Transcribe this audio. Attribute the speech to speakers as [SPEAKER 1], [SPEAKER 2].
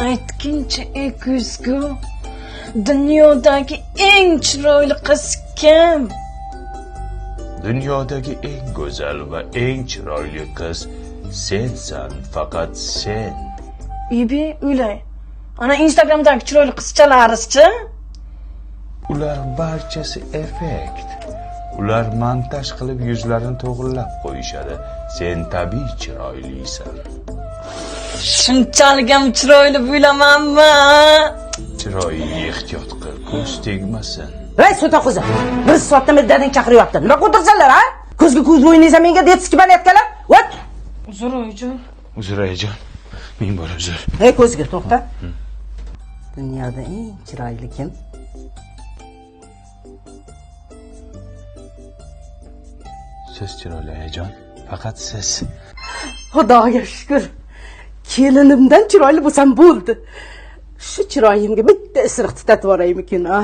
[SPEAKER 1] aytguncha ey ko'zgu, dunyodagi eng chiroyli qiz kim?
[SPEAKER 2] Dunyodagi eng go'zal va eng chiroyli qiz sensan, faqat sen.
[SPEAKER 1] Bibi, o'ylay. Ana Instagramdagi chiroyli qizchalarizchi?
[SPEAKER 2] Ular barchasi effekt. Ular montaj qilib yuzlarini to'g'rilab qo'yishadi. Sen tabiiy chiroylisan.
[SPEAKER 1] Shunchalik ham chiroyli bo'lamanmi?
[SPEAKER 2] Chiroyingga ehtiyot qil, ko'z tegmasin.
[SPEAKER 3] Ey Sulton qizi, bir soatdan beri dadang chaqiryapti. Nima qo'tirsanlar, ha? Ko'zga ko'z o'ynaysan, menga detski banayotganlar. Vat!
[SPEAKER 1] Uzr oyijon.
[SPEAKER 2] Uzr ayajon. Ming bor uzr.
[SPEAKER 3] Ey ko'zga to'xta. Dunyoda eng chiroyli kim?
[SPEAKER 2] Siz chiroyli ayajon, faqat siz.
[SPEAKER 3] Xudoga shukr. Kelinimdan chiroyli bo'lsam bo'ldi. Shu chiroyimga bitta isiriq tutatib yuboraymikin, ha.